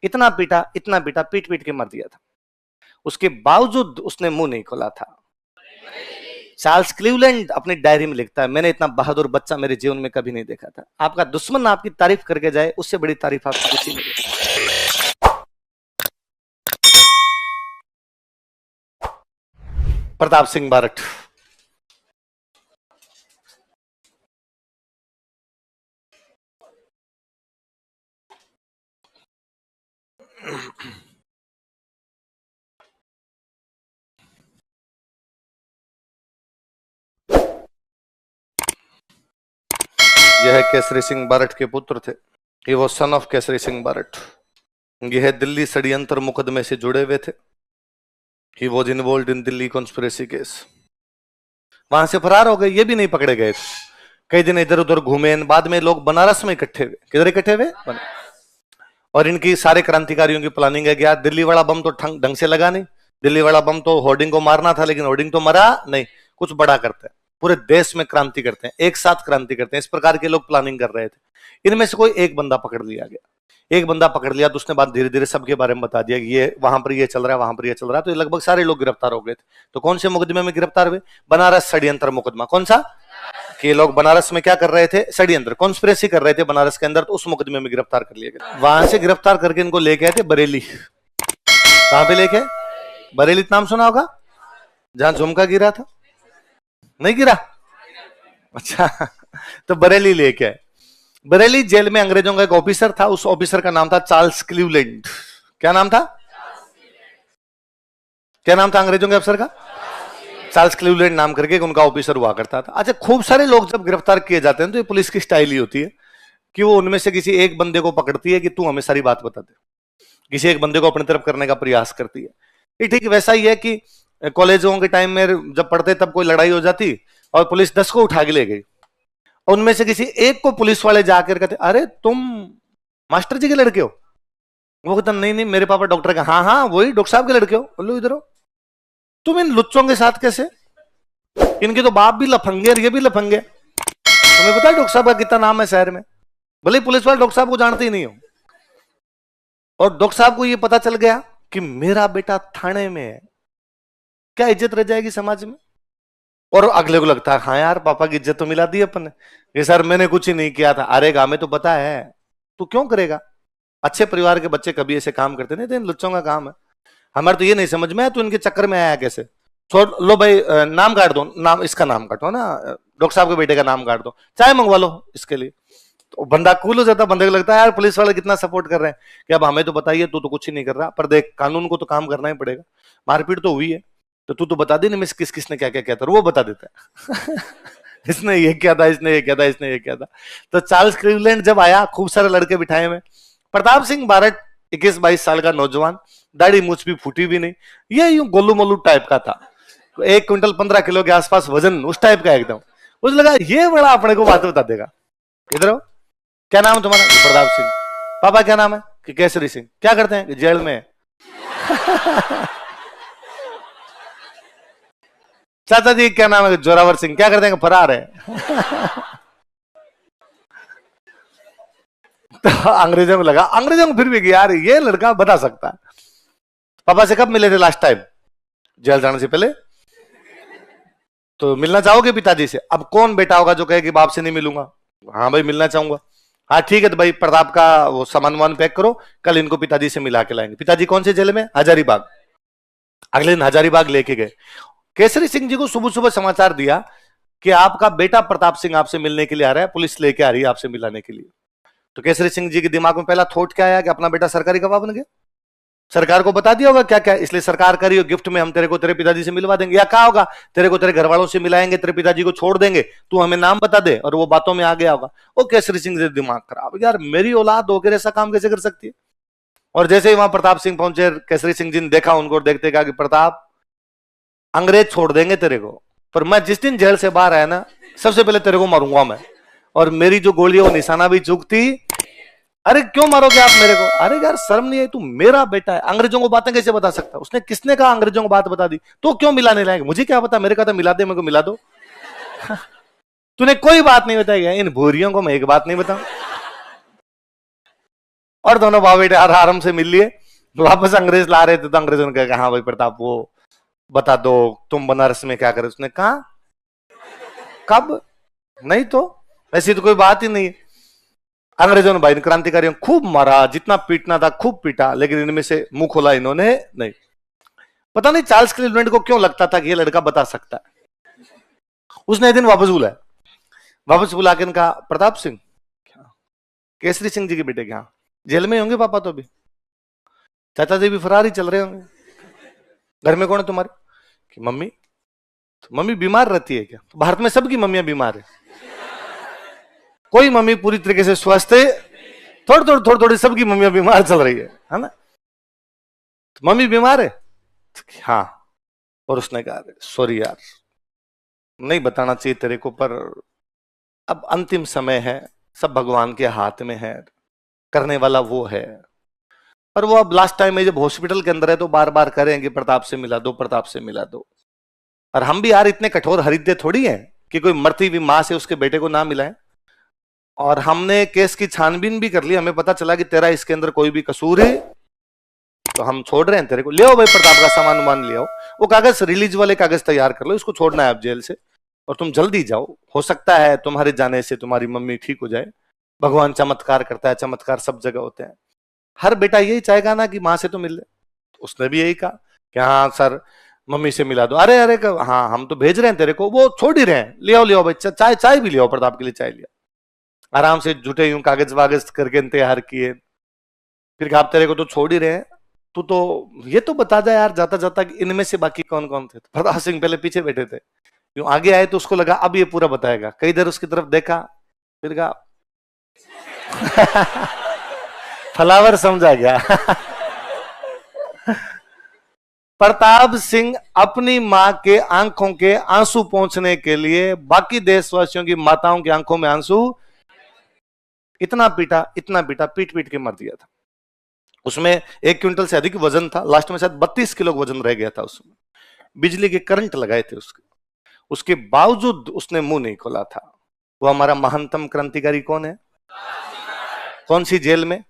इतना पीटा, इतना पीटा, पीट पीट के मार दिया था। उसके बावजूद उसने मुंह नहीं खोला था। चार्ल्स क्लीवलैंड अपनी डायरी में लिखता है, मैंने इतना बहादुर बच्चा मेरे जीवन में कभी नहीं देखा था। आपका दुश्मन आपकी तारीफ करके जाए, उससे बड़ी तारीफ आपकी कुछ ही नहीं। प्रताप सिंह बारठ। यह केसरी सिंह बारठ के पुत्र थे। ये वो सन ऑफ केसरी सिंह बारठ। यह दिल्ली षड्यंत्र मुकदमे से जुड़े हुए थे। He was involve in Delhi conspiracy case. वहां से फरार हो गए, ये भी नहीं पकड़े गए। कई दिन इधर उधर घूमे, बाद में लोग बनारस में इकट्ठे हुए। किधर इकट्ठे हुए? और इनकी सारे क्रांतिकारियों की प्लानिंग है। क्या दिल्ली वाला बम तो ढंग से लगा नहीं, दिल्ली वाला बम तो होर्डिंग को मारना था, लेकिन होर्डिंग तो मरा नहीं, कुछ बड़ा करते हैं, पूरे देश में क्रांति करते हैं, एक साथ क्रांति करते हैं। इस प्रकार के लोग प्लानिंग कर रहे थे। इनमें से कोई एक बंदा पकड़ लिया गया। एक बंदा पकड़ लिया तो उसने बात धीरे धीरे सबके बारे में बता दिया कि ये वहां पर ये चल रहा है, वहां पर ये चल रहा है। तो लगभग सारे लोग गिरफ्तार हो गए थे। तो कौन से मुकदमे में गिरफ्तार हुए? बनारस षड्यंत्र मुकदमा। कौन सा? कि ये लोग बनारस में क्या कर रहे थे? षड्यंत्र, कॉन्स्पिरेसी कर रहे थे बनारस के अंदर। तो उस मुकदमे में गिरफ्तार कर लिया गया। वहां से गिरफ्तार करके इनको लेके आए थे बरेली। कहां पे लेके? बरेली नाम सुना होगा, जहां झुमका गिरा था। नहीं गिरा? अच्छा। तो बरेली लेके आए। बरेली जेल में अंग्रेजों का एक ऑफिसर था, उस ऑफिसर का नाम था चार्ल्स क्लीवलैंड। क्या नाम था? क्या नाम था अंग्रेजों के अफसर का? चार्ल्स क्लीवलैंड नाम करके उनका ऑफिसर हुआ करता था। अच्छा, खूब सारे लोग जब गिरफ्तार किए जाते हैं तो ये पुलिस की स्टाइल ही होती है कि वो उनमें से किसी एक बंदे को पकड़ती है कि तू हमें सारी बात बता दे। किसी एक बंदे को अपनी तरफ करने का प्रयास करती है। ये ठीक वैसा ही है कि कॉलेजों के टाइम में जब पढ़ते तब कोई लड़ाई हो जाती और पुलिस 10 को उठा के ले गई। उनमें से किसी एक को पुलिस वाले जाकर कहते, अरे तुम मास्टर जी के लड़के हो? वो कहता, नहीं नहीं मेरे पापा डॉक्टर का। हाँ हाँ वही डॉक्टर साहब के लड़के हो। बोलो इधर हो। तुम इन लुच्चों के साथ कैसे? इनके तो बाप भी लफंगे और ये भी लफंगे। तुम्हें पता है डॉक्टर साहब का कितना नाम है शहर में? भले पुलिस वाले डॉक्टर साहब को जानते ही नहीं हो। और डॉक्टर साहब को ये पता चल गया कि मेरा बेटा थाने में है, क्या इज्जत रह जाएगी समाज में? और अगले को लगता है हाँ यार पापा की इज्जत तो मिला दी अपन ने। ये सर मैंने कुछ ही नहीं किया था। अरे हमें तो पता है, तू क्यों करेगा? अच्छे परिवार के बच्चे कभी ऐसे काम करते नहीं थे, इन लुच्चों का काम है। हमारे तो ये नहीं समझ में है, तू इनके चक्कर में आया कैसे? छोड़ लो भाई, नाम काट दो, नाम इसका नाम काटो ना, डॉक्टर साहब के बेटे का नाम काट दो, चाय मंगवा लो इसके लिए। तो बंदा कूल हो जाता, बंदे को लगता है यार पुलिस वाले कितना सपोर्ट कर रहे हैं कि अब हमें तो बताइए, तू तो कुछ ही नहीं कर रहा, पर देख कानून को तो काम करना ही पड़ेगा। मारपीट तो हुई है तो तू तो बता दे ना मिस किस किसने क्या क्या किया था, वो बता देता है। इसने ये किया था, इसने ये किया था, इसने ये किया था। तो चार्ल्स क्लीवलैंड जब आया, खूब सारे लड़के बिठाए हुए। प्रताप सिंह बारठ 21-22 साल का नौजवान, दाढ़ी मूछ भी फूटी भी नहीं, ये यूं गोलू मोलू टाइप का था। 1 क्विंटल 15 किलो के आसपास वजन, उस टाइप का एकदम। उस लगा ये बड़ा अपने को बात बता देगा। इधर हो, क्या नाम है तुम्हारा? प्रताप सिंह। पापा क्या नाम है? कि केसरी सिंह। क्या करते हैं? जेल में। चाचा जी क्या नाम है? जोरावर सिंह। क्या करते हैं? फरार है। तो अंग्रेजों को लगा, अंग्रेजों को फिर भी यार ये लड़का बता सकता है। पापा से कब मिले थे लास्ट टाइम? जेल जाने से पहले। तो मिलना चाहोगे पिताजी से? अब कौन बेटा होगा जो कहे कि बाप से नहीं मिलूंगा? हाँ भाई मिलना चाहूंगा। हाँ ठीक है, तो भाई प्रताप का वो सामान वामान पैक करो, कल इनको पिताजी से मिला के लाएंगे। पिताजी कौन से जेल में? हजारीबाग। अगले दिन हजारीबाग लेके गए। केसरी सिंह जी को सुबह सुबह समाचार दिया कि आपका बेटा प्रताप सिंह आपसे मिलने के लिए आ रहा है, पुलिस लेके आ रही है आपसे मिलाने के लिए। तो केसरी सिंह जी के दिमाग में पहला थॉट क्या आया कि अपना बेटा सरकारी गवाह बन गया, सरकार को बता दिया होगा क्या क्या, इसलिए सरकार करी हो गिफ्ट में हम तेरे को तेरे पिताजी से मिलवा देंगे, या क्या होगा तेरे को तेरे घर वालों से मिलाएंगे, तेरे पिताजी को छोड़ देंगे, तू हमें नाम बता दे, और वो बातों में आ गया होगा। वो केसरी सिंह से दिमाग खराब, यार मेरी औलाद होकर ऐसा काम कैसे कर सकती है। और जैसे ही वहां प्रताप सिंह पहुंचे, केसरी सिंह जी ने देखा उनको, देखते कहा कि प्रताप अंग्रेज छोड़ देंगे तेरे को, पर मैं जिस दिन जेल से बाहर आया ना, सबसे पहले तेरे को मारूंगा मैं, और मेरी जो गोली है वो निशाना भी चूकती। अरे क्यों मारोगे आप मेरे को? अरे यार शर्म नहीं है, तू मेरा बेटा है, अंग्रेजों को बातें कैसे बता सकता? उसने किसने कहा अंग्रेजों को बात बता दी? तो क्यों मिलाने लाएंगे? मुझे क्या पता, मेरे का तो मिला दे, मेरे को मिला दो। तूने कोई बात नहीं बताई है, इन भूरियों को मैं एक बात नहीं बताऊं। और दोनों भाव बेटे आराम से मिल लिए। वापस अंग्रेज ला रहे थे तो अंग्रेजों ने कहा हाँ भाई प्रताप वो बता दो तुम बनारस में क्या करे। उसने कहा कब, नहीं तो ऐसी तो कोई बात ही नहीं है। अंग्रेजों ने भाई क्रांतिकारियों खूब मारा, जितना पीटना था खूब पीटा, लेकिन इनमें से मुंह खोला इन्होंने नहीं। पता नहीं चार्ल्स क्लीवलैंड को क्यों लगता था कि ये लड़का बता सकता है। उसने एक दिन वापस बुलाया, वापस बुला के कहा प्रताप सिंह, केसरी सिंह जी के बेटे क्या जेल में होंगे पापा तो अभी, चाचा जी भी फरार ही चल रहे होंगे, घर में कौन है तुम्हारे? कि मम्मी। तो मम्मी बीमार रहती है क्या? तो भारत में सबकी मम्मियां बीमार है, कोई मम्मी पूरी तरीके से स्वस्थ है, थोड़ी थोड़ी सबकी मम्मियां बीमार चल रही है ना? तो मम्मी बीमार है? हाँ। और उसने कहा सॉरी यार नहीं बताना चाहिए तेरे को, पर अब अंतिम समय है, सब भगवान के हाथ में है, करने वाला वो है। पर वो अब लास्ट टाइम में जब हॉस्पिटल के अंदर है तो बार बार करेंगे प्रताप से मिला दो, प्रताप से मिला दो। और हम भी यार इतने कठोर हृदय थोड़ी हैं कि कोई मरती हुई मां से उसके बेटे को ना मिलाए। और हमने केस की छानबीन भी कर ली, हमें पता चला कि तेरा इसके अंदर कोई भी कसूर है तो हम छोड़ रहे हैं तेरे को। ले आओ भाई प्रताप का सामान उमान ले आओ, वो कागज रिलीज वाले कागज तैयार कर लो, इसको छोड़ना है आप जेल से और तुम जल्दी जाओ, हो सकता है तुम्हारे जाने से तुम्हारी मम्मी ठीक हो जाए। भगवान चमत्कार करता है, चमत्कार सब जगह होते हैं। हर बेटा यही चाहेगा ना कि मां से तो मिल ले। तो उसने भी यही कहा कि हाँ सर मम्मी से मिला दो। अरे अरे हाँ हम तो भेज रहे हैं तेरे को, वो छोड़ ही रहे हैं, ले आओ ले आओ बच्चा, चाय चाय भी ले आओ, प्रताप के लिए चाय लिया। आराम से जुटे यूं कागज वागज करके तैयार किए। फिर कहा तेरे को तो छोड़ ही रहे हैं, तू तो ये तो बता जा यार जाता जाता इनमें से बाकी कौन कौन थे। प्रताप सिंह पहले पीछे बैठे थे, यूं आगे आए तो उसको लगा अब ये पूरा बताएगा, कई देर उसकी तरफ देखा, फिर कहा फ्लावर समझा गया। प्रताप सिंह अपनी मां के आंखों के आंसू पहुंचने के लिए बाकी देशवासियों की माताओं की आंखों में आंसू, इतना पीटा, पीट पीट के मर दिया था। उसमें 1 क्विंटल से अधिक वजन था, लास्ट में शायद 32 किलो वजन रह गया था उसमें। बिजली के करंट लगाए थे उसके बावजूद उसने मुंह नहीं खोला था। वो हमारा महानतम क्रांतिकारी कौन है? कौन सी जेल में?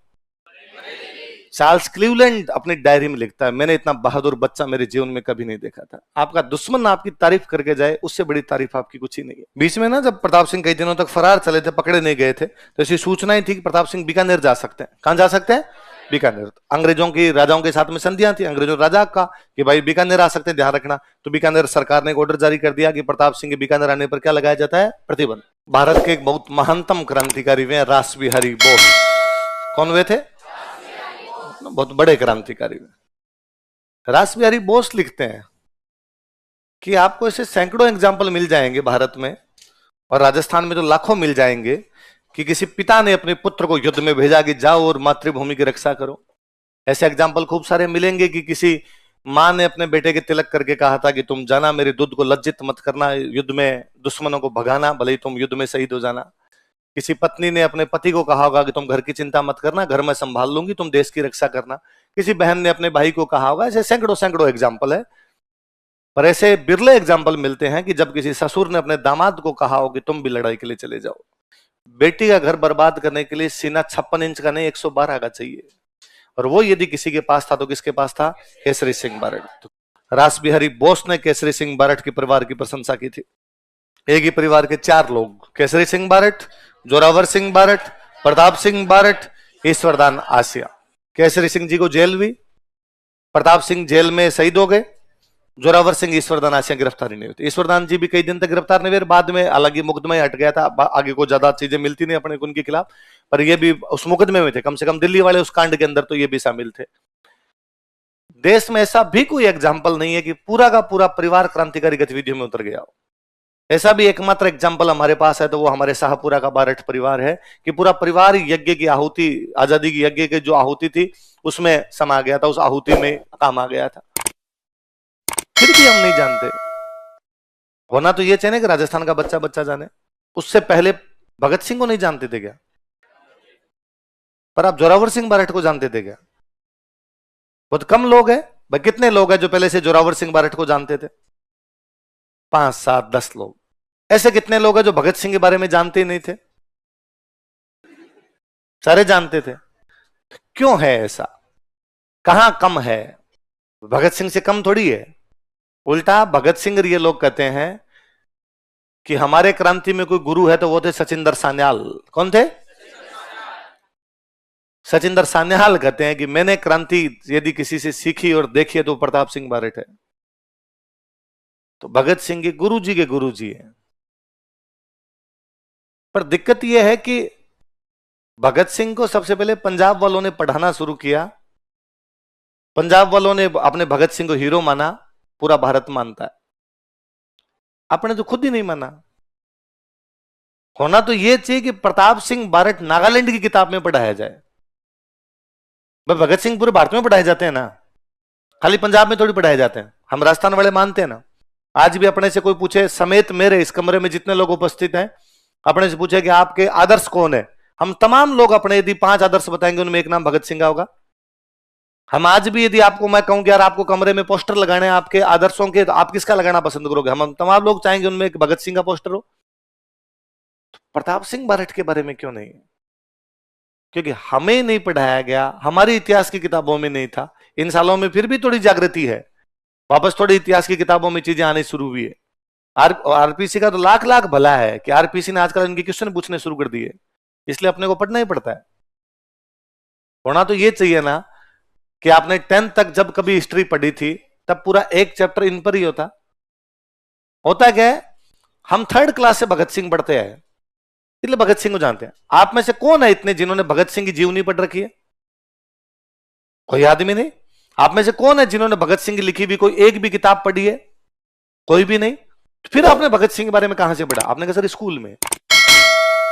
चार्ल्स क्लीवलैंड अपनी डायरी में लिखता है मैंने इतना बहादुर बच्चा मेरे जीवन में कभी नहीं देखा था। आपका दुश्मन आपकी तारीफ करके जाए उससे बड़ी तारीफ आपकी कुछ ही नहीं है। बीच में ना जब प्रताप सिंह कई दिनों तक फरार चले थे, पकड़े नहीं गए थे, तो ऐसी सूचनाएं थी कि प्रताप सिंह बीकानेर जा सकते हैं। कहां जा सकते हैं? बीकानेर। अंग्रेजों की राजाओं के साथ में संधियां थी, अंग्रेजों राजा का कि भाई बीकानेर आ सकते हैं, ध्यान रखना। तो बीकानेर सरकार ने एक ऑर्डर जारी कर दिया कि प्रताप सिंह के बीकानेर आने पर क्या लगाया जाता है? प्रतिबंध। भारत के एक बहुत महानतम क्रांतिकारी हुए रास बिहारी बोस। कौन हुए थे? बहुत बड़े क्रांतिकारी हुए रास बिहारी बोस। लिखते हैं कि आपको ऐसे सैकड़ों एग्जाम्पल मिल जाएंगे भारत में और राजस्थान में तो लाखों मिल जाएंगे कि किसी पिता ने अपने पुत्र को युद्ध में भेजा कि जाओ और मातृभूमि की रक्षा करो। ऐसे एग्जाम्पल खूब सारे मिलेंगे कि किसी मां ने अपने बेटे के तिलक करके कहा था कि तुम जाना मेरे दूध को लज्जित मत करना, युद्ध में दुश्मनों को भगाना, भले ही तुम युद्ध में शहीद हो जाना। किसी पत्नी ने अपने पति को कहा होगा कि तुम घर की चिंता मत करना, घर में संभाल लूंगी, तुम देश की रक्षा करना। किसी बहन ने अपने भाई को कहा होगा। ऐसे सैकड़ों सैकड़ों एग्जाम्पल है, पर ऐसे बिरले एग्जाम्पल मिलते हैं कि जब किसी ससुर ने अपने दामाद को कहा हो कि तुम भी लड़ाई के लिए चले जाओ। बेटी का घर बर्बाद करने के लिए सीना 56 इंच का नहीं 112 का चाहिए, और वो यदि किसी के पास था तो किसके पास था? केसरी सिंह बारट। रास बिहारी बोस ने केसरी सिंह बारट के परिवार की प्रशंसा की थी। एक ही परिवार के 4 लोग, केसरी सिंह बारट, जोरावर सिंह बारट, प्रताप सिंह बारट, ईश्वरदान आसिया। केसरी सिंह जी को जेल हुई, प्रताप सिंह जेल में शहीद हो गए, जोरावर सिंह ईश्वरदान आसिया गिरफ्तारी नहीं हुई। ईश्वरदान जी भी कई दिन तक गिरफ्तार नहीं हुए, बाद में हालांकि मुकदमा हट गया था, आगे को ज्यादा चीजें मिलती नहीं अपने उनके खिलाफ, पर ये भी उस मुकदमे में थे, कम से कम दिल्ली वाले उस कांड के अंदर तो ये भी शामिल थे। देश में ऐसा भी कोई एग्जाम्पल नहीं है कि पूरा का पूरा परिवार क्रांतिकारी गतिविधियों में उतर गया हो। ऐसा भी एकमात्र एग्जाम्पल हमारे पास है तो वो हमारे शाहपुरा का बारट परिवार है कि पूरा परिवार यज्ञ की आहुति, आजादी की यज्ञ की जो आहुति थी उसमें समा गया था, उस आहुति में काम आ गया था। फिर भी हम नहीं जानते। होना तो ये चाहिए कि राजस्थान का बच्चा बच्चा जाने। उससे पहले भगत सिंह को नहीं जानते थे क्या? पर आप जोरावर सिंह बारट को जानते थे क्या? बहुत कम लोग हैं भाई। कितने लोग हैं जो पहले से जोरावर सिंह बारट को जानते थे? 5, 7, 10 लोग। ऐसे कितने लोग हैं जो भगत सिंह के बारे में जानते ही नहीं थे? सारे जानते थे। क्यों है ऐसा? कहां कम है? भगत सिंह से कम थोड़ी है। उल्टा भगत सिंह और ये लोग कहते हैं कि हमारे क्रांति में कोई गुरु है तो वो थे सचिंदर सान्याल। कौन थे? सचिंदर सान्याल कहते हैं कि मैंने क्रांति यदि किसी से सीखी और देखी है तो प्रताप सिंह बारट है। तो भगत सिंह के गुरु जी हैं। पर दिक्कत यह है कि भगत सिंह को सबसे पहले पंजाब वालों ने पढ़ाना शुरू किया। पंजाब वालों ने अपने भगत सिंह को हीरो माना, पूरा भारत मानता है। आपने तो खुद ही नहीं माना। होना तो यह चाहिए कि प्रताप सिंह बारट नागालैंड की किताब में पढ़ाया जाए। भाई भगत सिंह पूरे भारत में पढ़ाए जाते हैं ना, खाली पंजाब में थोड़ी पढ़ाए जाते हैं। हम राजस्थान वाले मानते हैं ना। आज भी अपने से कोई पूछे, समेत मेरे इस कमरे में जितने लोग उपस्थित हैं, अपने से पूछे कि आपके आदर्श कौन है, हम तमाम लोग अपने यदि 5 आदर्श बताएंगे उनमें एक नाम भगत सिंह का होगा। हम आज भी यदि आपको मैं कहूं कि यार आपको कमरे में पोस्टर लगाने आपके आदर्शों के, तो आप किसका लगाना पसंद करोगे? हम तमाम लोग चाहेंगे उनमें एक भगत सिंह का पोस्टर हो। तो प्रताप सिंह बारट के बारे में क्यों नहीं? क्योंकि हमें नहीं पढ़ाया गया, हमारी इतिहास की किताबों में नहीं था। इन सालों में फिर भी थोड़ी जागृति है, वापस थोड़ी इतिहास की किताबों में चीजें आनी शुरू हुई है। आरपीसी का तो लाख लाख भला है कि आरपीसी ने आजकल इनके क्वेश्चन पूछने शुरू कर दिए, इसलिए अपने को पढ़ना ही पड़ता है। होना तो ये चाहिए ना कि आपने 10th तक जब कभी हिस्ट्री पढ़ी थी तब पूरा एक चैप्टर इन पर ही होता। होता क्या है, हम 3rd क्लास से भगत सिंह पढ़ते हैं, इसलिए भगत सिंह को जानते हैं। आप में से कौन है इतने जिन्होंने भगत सिंह की जीवनी पढ़ रखी है? कोई आदमी नहीं। आप में से कौन है जिन्होंने भगत सिंह की लिखी हुई कोई एक भी किताब पढ़ी है? कोई भी नहीं। फिर आपने भगत सिंह के बारे में कहां से पढ़ा? आपने कहा सर स्कूल में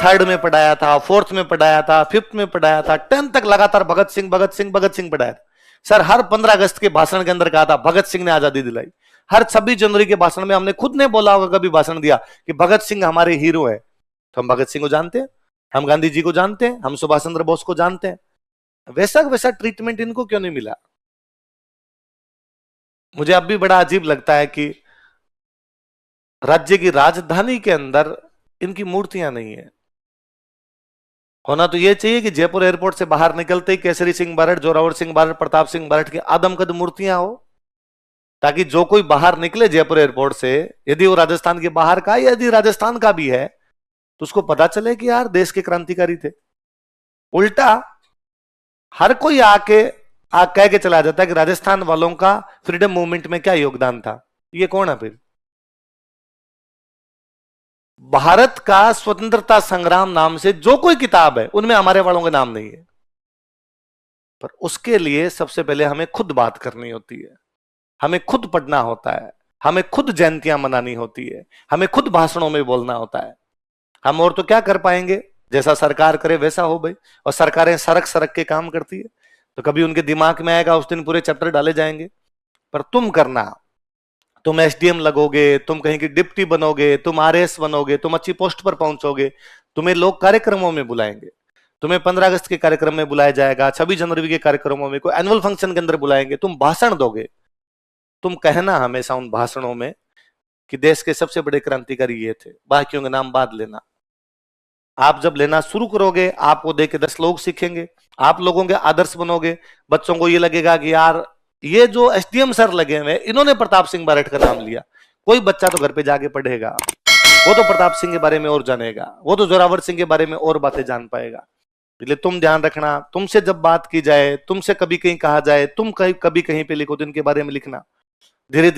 3rd में पढ़ाया था, 4th में पढ़ाया था, 5th में पढ़ाया था, 10th तक लगातार भगत सिंह भगत सिंह भगत सिंह पढ़ाया था। सर हर 15 अगस्त के भाषण के अंदर कहा था भगत सिंह ने आजादी दिलाई। हर 26 जनवरी के भाषण में हमने खुद ने बोला होगा, कभी भाषण दिया कि भगत सिंह हमारे हीरो है। तो हम भगत सिंह को जानते हैं, हम गांधी जी को जानते हैं, हम सुभाष चंद्र बोस को जानते हैं। वैसा ट्रीटमेंट इनको क्यों नहीं मिला? मुझे अब भी बड़ा अजीब लगता है कि राज्य की राजधानी के अंदर इनकी मूर्तियां नहीं है। होना तो यह चाहिए कि जयपुर एयरपोर्ट से बाहर निकलते ही केसरी सिंह बारट, जोरावर सिंह बारट, प्रताप सिंह बारट की आदमकद मूर्तियां हो, ताकि जो कोई बाहर निकले जयपुर एयरपोर्ट से, यदि वो राजस्थान के बाहर का यदि राजस्थान का भी है, तो उसको पता चले कि यार देश के क्रांतिकारी थे। उल्टा हर कोई आके कह के चला जाता है कि राजस्थान वालों का फ्रीडम मूवमेंट में क्या योगदान था। ये कौन है फिर? भारत का स्वतंत्रता संग्राम नाम से जो कोई किताब है उनमें हमारे वालों का नाम नहीं है। पर उसके लिए सबसे पहले हमें खुद बात करनी होती है, हमें खुद पढ़ना होता है, हमें खुद जयंतियां मनानी होती है, हमें खुद भाषणों में बोलना होता है। हम और तो क्या कर पाएंगे? जैसा सरकार करे वैसा हो भाई। और सरकारें सरक सरक के काम करती है, तो कभी उनके दिमाग में आएगा उस दिन पूरे चैप्टर डाले जाएंगे। पर तुम करना, तुम एसडीएम लगोगे, तुम कहीं की डिप्टी बनोगे, तुम आरएस बनोगे, तुम अच्छी पोस्ट पर पहुंचोगे, तुम्हें लोग कार्यक्रमों में बुलाएंगे, तुम्हें 15 अगस्त के कार्यक्रम में बुलाया जाएगा, 26 जनवरी के कार्यक्रमों में, कोई एनुअल फंक्शन के अंदर बुलाएंगे, तुम भाषण दोगे। तुम कहना हमेशा उन भाषणों में कि देश के सबसे बड़े क्रांतिकारी ये थे, बाकियों के नाम बाद लेना। आप जब लेना शुरू करोगे, आपको देख के 10 लोग सीखेंगे, आप लोगों के आदर्श बनोगे। बच्चों को ये लगेगा कि यार ये जो एसडीएम सर लगे हुए इन्होंने प्रताप सिंह बारट का नाम लिया। कोई बच्चा तो घर पे जाके पढ़ेगा, वो तो प्रताप सिंह के बारे में और जानेगा, वो तो जोरावर सिंह के बारे में और बातें जान पाएगा। इसलिए तुम ध्यान रखना, तुमसे जब बात की जाए, तुमसे कभी कहीं कहा जाए, तुम कभी कहीं पे लिखो तो इनके बारे में लिखना। धीरे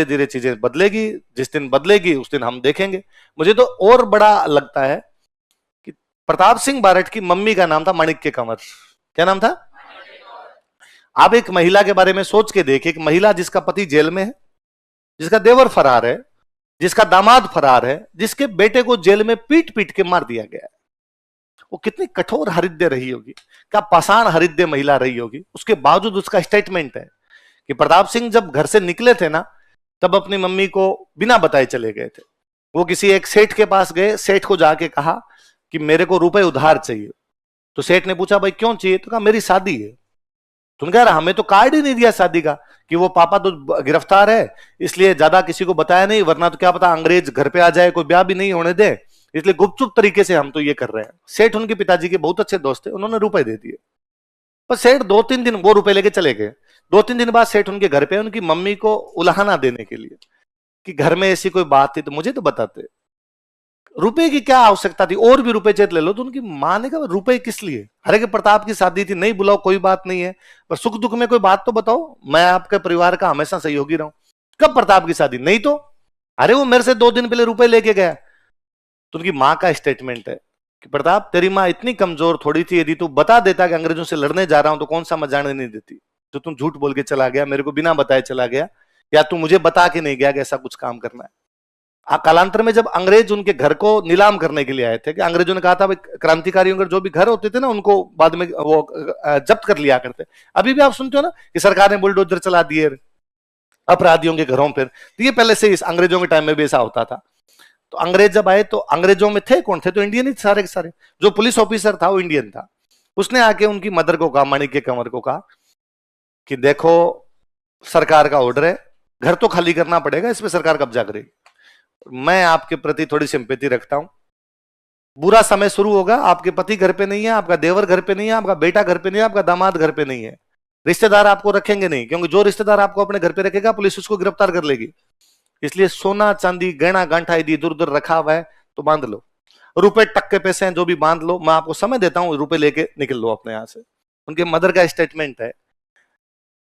धीरे चीजें बदलेगी। जिस दिन बदलेगी उस दिन हम देखेंगे। मुझे तो और बड़ा लगता है कि प्रताप सिंह बारट की मम्मी का नाम था माणिक्य कंवर। क्या नाम था? आप एक महिला के बारे में सोच के देखिए, एक महिला जिसका पति जेल में है, जिसका देवर फरार है, जिसका दामाद फरार है, जिसके बेटे को जेल में पीट पीट के मार दिया गया है। वो कितनी कठोर हृदय रही होगी, क्या पाषाण हृदय महिला रही होगी। उसके बावजूद उसका स्टेटमेंट है कि प्रताप सिंह जब घर से निकले थे ना, तब अपनी मम्मी को बिना बताए चले गए थे। वो किसी एक सेठ के पास गए, सेठ को जाके कहा कि मेरे को रुपए उधार चाहिए। तो सेठ ने पूछा भाई क्यों चाहिए? तो कहा मेरी शादी है। तुम कह रहा हमें तो कार्ड ही नहीं दिया शादी का, कि वो पापा तो गिरफ्तार है इसलिए ज्यादा किसी को बताया नहीं, वरना तो क्या पता अंग्रेज घर पे आ जाए, कोई ब्याह भी नहीं होने दे, इसलिए गुपचुप तरीके से हम तो ये कर रहे हैं। सेठ उनके पिताजी के बहुत अच्छे दोस्त थे, उन्होंने रुपए दे दिए। पर सेठ 2-3 दिन वो रुपए लेके चले गए। 2-3 दिन बाद सेठ उनके घर पे उनकी मम्मी को उलाहना देने के लिए कि घर में ऐसी कोई बात थी तो मुझे तो बताते, रुपए की क्या आवश्यकता थी, और भी रुपए चेत ले लो। तो उनकी मां ने कहा रुपए किस लिए, हरे के प्रताप की शादी थी, नहीं बुलाओ कोई बात नहीं है, पर सुख दुख में कोई बात तो बताओ, मैं आपके परिवार का हमेशा सहयोगी रहूं। कब प्रताप की शादी, नहीं तो अरे वो मेरे से 2 दिन पहले रुपए लेके गया। तो उनकी मां का स्टेटमेंट है कि प्रताप तेरी मां इतनी कमजोर थोड़ी थी, यदि तू बता देता कि अंग्रेजों से लड़ने जा रहा हूं तो कौन सा मैं जाने नहीं देती, तो तुम झूठ बोल के चला गया, मेरे को बिना बताए चला गया, या तू मुझे बता के नहीं गया कि ऐसा कुछ काम करना है। कालांतर में जब अंग्रेज उनके घर को नीलाम करने के लिए आए थे, कि अंग्रेजों ने कहा था क्रांतिकारियों के जो भी घर होते थे ना उनको बाद में वो जब्त कर लिया करते। अभी भी आप सुनते हो ना कि सरकार ने बुलडोजर चला दिए अपराधियों के घरों पर, तो ये पहले से इस अंग्रेजों के टाइम में भी ऐसा होता था। तो अंग्रेज जब आए तो अंग्रेजों में थे कौन, थे तो इंडियन ही सारे के सारे। जो पुलिस ऑफिसर था वो इंडियन था। उसने आके उनकी मदर को कहा, माणिक्य कंवर को कहा कि देखो सरकार का ऑर्डर है, घर तो खाली करना पड़ेगा, इस पे सरकार कब्जा करेगी, मैं आपके प्रति थोड़ी सिंपैथी रखता हूं, बुरा समय शुरू होगा, आपके पति घर पे नहीं है, आपका देवर घर पे नहीं है, आपका बेटा घर पे नहीं है, आपका दामाद घर पे नहीं है, रिश्तेदार आपको रखेंगे नहीं, क्योंकि जो रिश्तेदार आपको अपने घर पे रखेगा पुलिस उसको गिरफ्तार कर लेगी, इसलिए सोना चांदी गहना गांठा यदि इधर उधर रखा हुआ है तो बांध लो, रुपए टक्के पैसे हैं जो भी बांध लो, मैं आपको समय देता हूं, रुपए लेके निकल लो अपने यहां से। उनके मदर का स्टेटमेंट है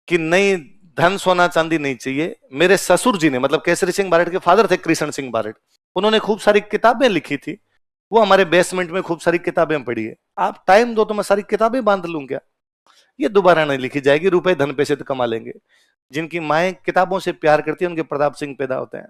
कि नहीं, धन सोना चांदी नहीं चाहिए। मेरे ससुर जी ने, मतलब केसरी सिंह बारेट के फादर थे कृष्ण सिंह बारेट, उन्होंने खूब सारी किताबें लिखी थी, वो हमारे बेसमेंट में खूब सारी किताबें पढ़ी है, आप टाइम दो तो मैं सारी किताबें बांध लूं क्या, ये दोबारा नहीं लिखी जाएगी, रुपए धन पैसे तो कमा लेंगे। जिनकी माएं किताबों से प्यार करती है उनके प्रताप सिंह पैदा होते हैं।